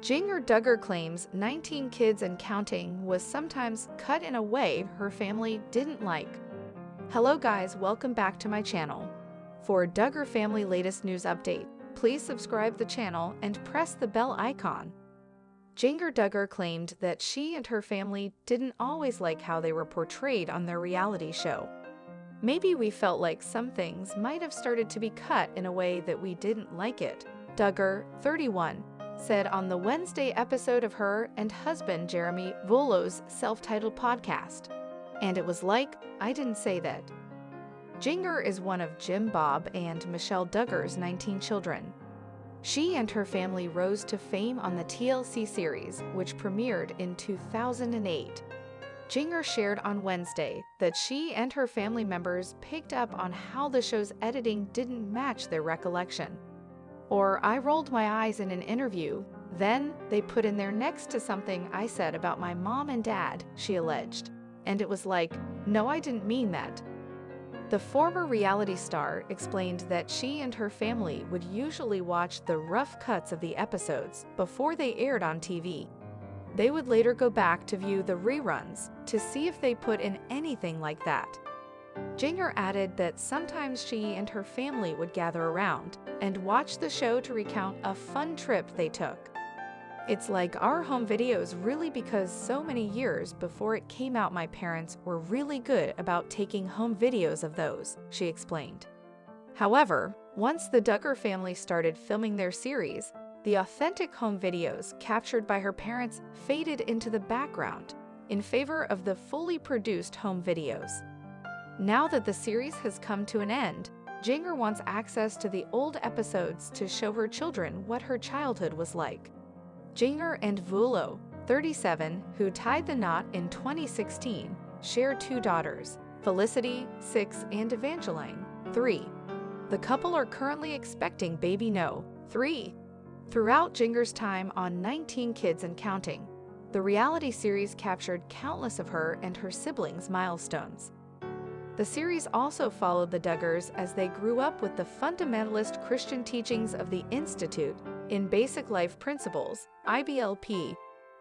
Jinger Duggar claims 19 kids and counting was sometimes cut in a way her family didn't like. Hello guys, welcome back to my channel. For Duggar family latest news update, please subscribe the channel and press the bell icon. Jinger Duggar claimed that she and her family didn't always like how they were portrayed on their reality show. Maybe we felt like some things might have started to be cut in a way that we didn't like it, Duggar, 31, said on the Wednesday episode of her and husband Jeremy Volo's self-titled podcast. And it was like, I didn't say that. Jinger is one of Jim Bob and Michelle Duggar's 19 children. She and her family rose to fame on the TLC series, which premiered in 2008. Jinger shared on Wednesday that she and her family members picked up on how the show's editing didn't match their recollection. Or, I rolled my eyes in an interview, then they put in there next to something I said about my mom and dad, she alleged. And it was like, no, I didn't mean that. The former reality star explained that she and her family would usually watch the rough cuts of the episodes before they aired on TV. They would later go back to view the reruns to see if they put in anything like that. Jinger added that sometimes she and her family would gather around and watch the show to recount a fun trip they took. It's like our home videos really because so many years before it came out my parents were really good about taking home videos of those, she explained. However, once the Duggar family started filming their series, the authentic home videos captured by her parents faded into the background in favor of the fully produced home videos. Now that the series has come to an end, Jinger wants access to the old episodes to show her children what her childhood was like. Jinger and Volo, 37, who tied the knot in 2016, share two daughters, Felicity, 6, and Evangeline, 3. The couple are currently expecting baby No, 3. Throughout Jinger's time on 19 Kids and Counting, the reality series captured countless of her and her siblings' milestones. The series also followed the Duggars as they grew up with the fundamentalist Christian teachings of the Institute in Basic Life Principles, IBLP.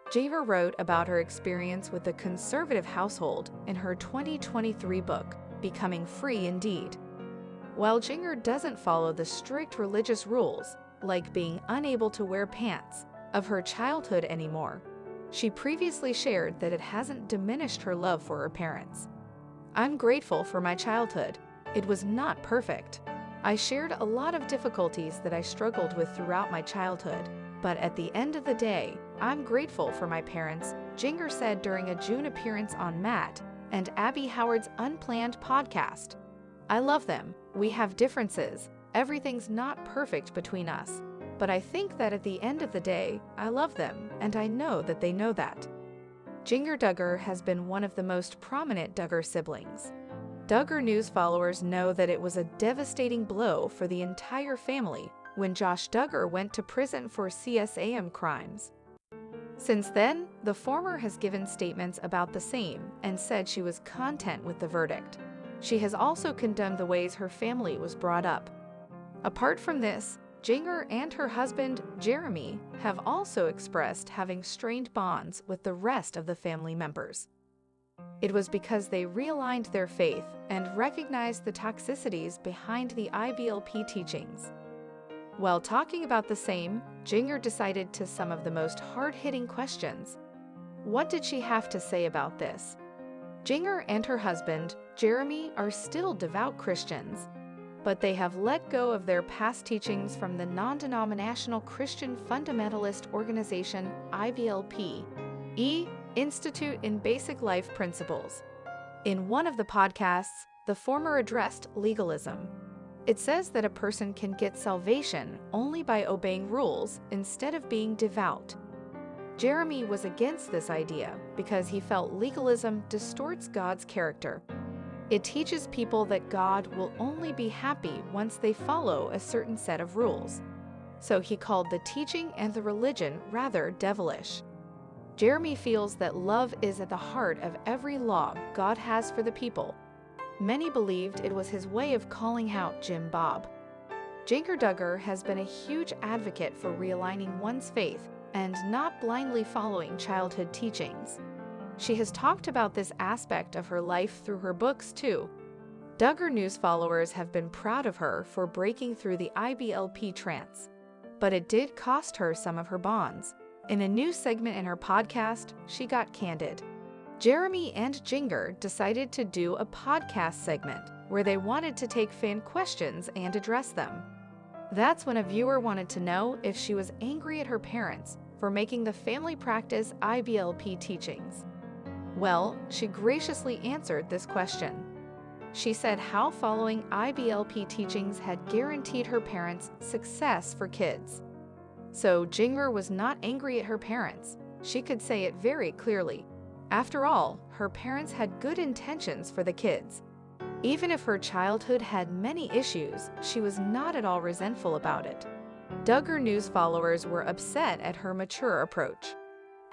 Jinger wrote about her experience with the conservative household in her 2023 book, Becoming Free Indeed. While Jinger doesn't follow the strict religious rules, like being unable to wear pants, of her childhood anymore, she previously shared that it hasn't diminished her love for her parents. I'm grateful for my childhood. It was not perfect. I shared a lot of difficulties that I struggled with throughout my childhood, but at the end of the day, I'm grateful for my parents, Jinger said during a June appearance on Matt and Abby Howard's Unplanned podcast. I love them. We have differences. Everything's not perfect between us. But I think that at the end of the day, I love them, and I know that they know that. Jinger Duggar has been one of the most prominent Duggar siblings. Duggar News followers know that it was a devastating blow for the entire family when Josh Duggar went to prison for CSAM crimes. Since then, the former has given statements about the same and said she was content with the verdict. She has also condemned the ways her family was brought up. Apart from this, Jinger and her husband, Jeremy, have also expressed having strained bonds with the rest of the family members. It was because they realigned their faith and recognized the toxicities behind the IBLP teachings. While talking about the same, Jinger decided to some of the most hard-hitting questions. What did she have to say about this? Jinger and her husband, Jeremy, are still devout Christians, but they have let go of their past teachings from the non-denominational Christian fundamentalist organization IBLP, Institute in Basic Life Principles. In one of the podcasts, the former addressed legalism. It says that a person can get salvation only by obeying rules instead of being devout. Jeremy was against this idea because he felt legalism distorts God's character. It teaches people that God will only be happy once they follow a certain set of rules. So he called the teaching and the religion rather devilish. Jeremy feels that love is at the heart of every law God has for the people. Many believed it was his way of calling out Jim Bob. Jinger Duggar has been a huge advocate for realigning one's faith and not blindly following childhood teachings. She has talked about this aspect of her life through her books too. Duggar News followers have been proud of her for breaking through the IBLP trance, but it did cost her some of her bonds. In a new segment in her podcast, she got candid. Jeremy and Jinger decided to do a podcast segment where they wanted to take fan questions and address them. That's when a viewer wanted to know if she was angry at her parents for making the family practice IBLP teachings. Well, she graciously answered this question. She said how following IBLP teachings had guaranteed her parents success for kids. So Jinger was not angry at her parents. She could say it very clearly. After all, her parents had good intentions for the kids. Even if her childhood had many issues, she was not at all resentful about it. Duggar News followers were upset at her mature approach.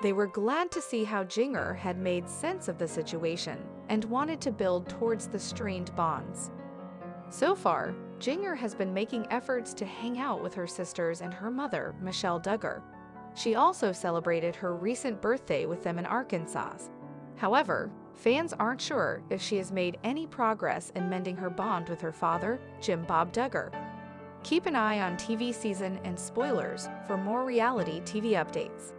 They were glad to see how Jinger had made sense of the situation and wanted to build towards the strained bonds. So far, Jinger has been making efforts to hang out with her sisters and her mother, Michelle Duggar. She also celebrated her recent birthday with them in Arkansas. However, fans aren't sure if she has made any progress in mending her bond with her father, Jim Bob Duggar. Keep an eye on TV season and spoilers for more reality TV updates.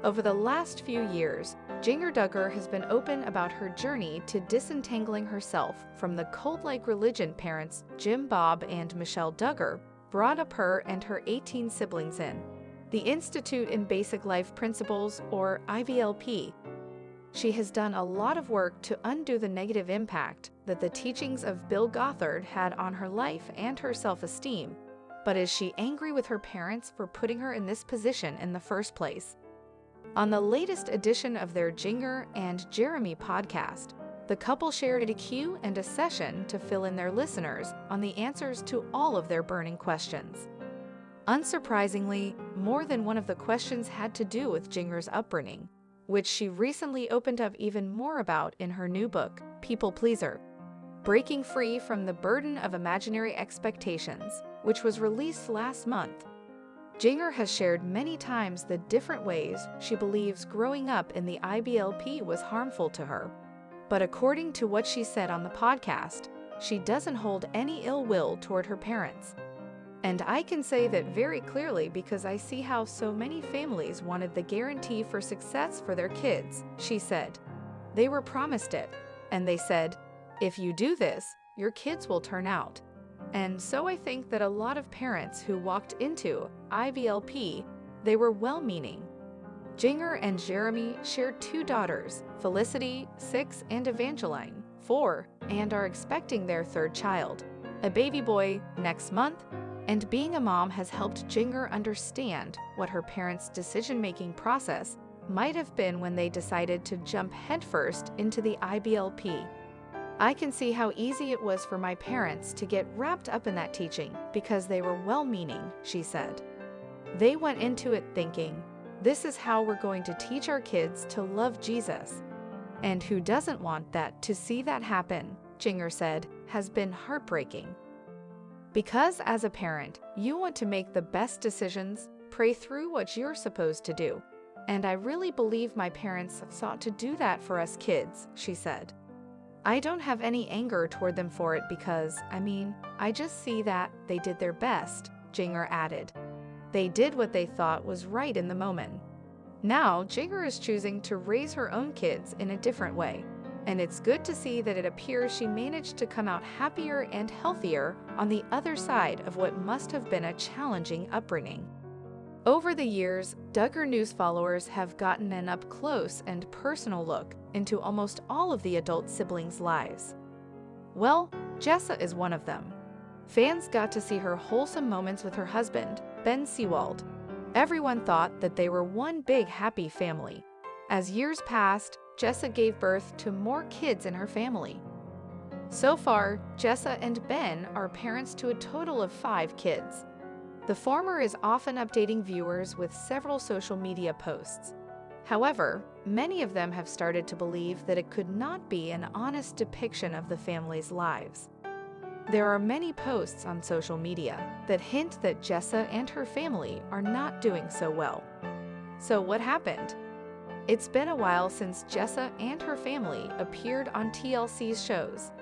Over the last few years, Jinger Duggar has been open about her journey to disentangling herself from the cult-like religion parents Jim Bob and Michelle Duggar brought up her and her 18 siblings in, the Institute in Basic Life Principles, or IBLP. She has done a lot of work to undo the negative impact that the teachings of Bill Gothard had on her life and her self-esteem. But is she angry with her parents for putting her in this position in the first place? On the latest edition of their Jinger and Jeremy podcast, the couple shared a Q and a session to fill in their listeners on the answers to all of their burning questions. Unsurprisingly, more than one of the questions had to do with Jinger's upbringing, which she recently opened up even more about in her new book, People Pleaser: Breaking Free from the Burden of Imaginary Expectations, which was released last month. Jinger has shared many times the different ways she believes growing up in the IBLP was harmful to her. But according to what she said on the podcast, she doesn't hold any ill will toward her parents. And I can say that very clearly because I see how so many families wanted the guarantee for success for their kids, she said. They were promised it, and they said, if you do this, your kids will turn out. And so I think that a lot of parents who walked into IBLP, they were well-meaning. Jinger and Jeremy shared 2 daughters, Felicity, 6, and Evangeline, 4, and are expecting their 3rd child, a baby boy, next month. And being a mom has helped Jinger understand what her parents' decision-making process might have been when they decided to jump headfirst into the IBLP. I can see how easy it was for my parents to get wrapped up in that teaching because they were well-meaning, she said. They went into it thinking, this is how we're going to teach our kids to love Jesus. And who doesn't want that to see that happen, Jinger said, has been heartbreaking. Because as a parent, you want to make the best decisions, pray through what you're supposed to do. And I really believe my parents sought to do that for us kids, she said. I don't have any anger toward them for it because, I just see that they did their best, Jinger added. They did what they thought was right in the moment. Now, Jinger is choosing to raise her own kids in a different way. And it's good to see that it appears she managed to come out happier and healthier on the other side of what must have been a challenging upbringing. Over the years, Duggar News followers have gotten an up-close and personal look into almost all of the adult siblings' lives. Well, Jessa is one of them. Fans got to see her wholesome moments with her husband, Ben Seawald. Everyone thought that they were one big happy family. As years passed, Jessa gave birth to more kids in her family. So far, Jessa and Ben are parents to a total of 5 kids. The former is often updating viewers with several social media posts. However, many of them have started to believe that it could not be an honest depiction of the family's lives. There are many posts on social media that hint that Jessa and her family are not doing so well. So what happened? It's been a while since Jessa and her family appeared on TLC's shows.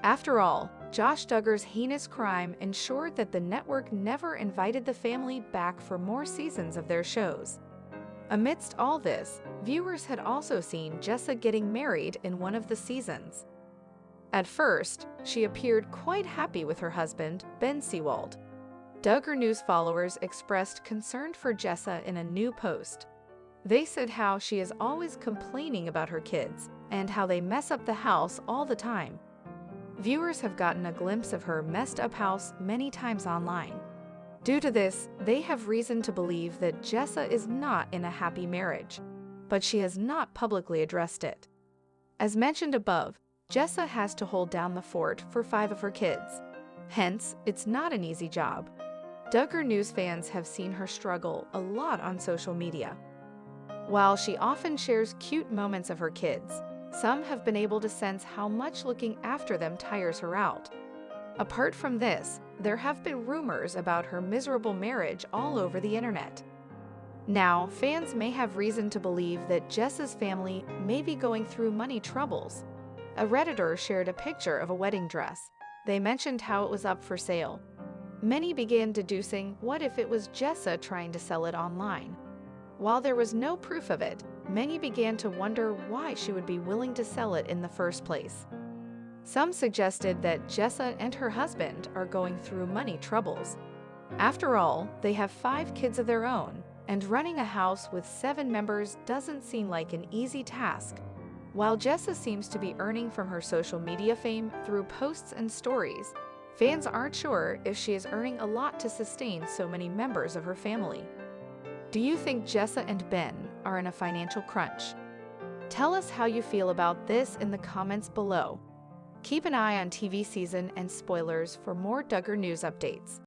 After all, Josh Duggar's heinous crime ensured that the network never invited the family back for more seasons of their shows. Amidst all this, viewers had also seen Jessa getting married in one of the seasons. At first, she appeared quite happy with her husband, Ben Seawald. Duggar News followers expressed concern for Jessa in a new post. They said how she is always complaining about her kids and how they mess up the house all the time. Viewers have gotten a glimpse of her messed-up house many times online. Due to this, they have reason to believe that Jessa is not in a happy marriage, but she has not publicly addressed it. As mentioned above, Jessa has to hold down the fort for 5 of her kids. Hence, it's not an easy job. Duggar News fans have seen her struggle a lot on social media. While she often shares cute moments of her kids, some have been able to sense how much looking after them tires her out. Apart from this, there have been rumors about her miserable marriage all over the internet. Now, fans may have reason to believe that Jessa's family may be going through money troubles. A Redditor shared a picture of a wedding dress. They mentioned how it was up for sale. Many began deducing what if it was Jessa trying to sell it online. While there was no proof of it, many began to wonder why she would be willing to sell it in the first place. Some suggested that Jessa and her husband are going through money troubles. After all, they have 5 kids of their own, and running a house with 7 members doesn't seem like an easy task. While Jessa seems to be earning from her social media fame through posts and stories, fans aren't sure if she is earning a lot to sustain so many members of her family. Do you think Jessa and Ben are in a financial crunch? Tell us how you feel about this in the comments below. Keep an eye on TV season and spoilers for more Duggar News updates.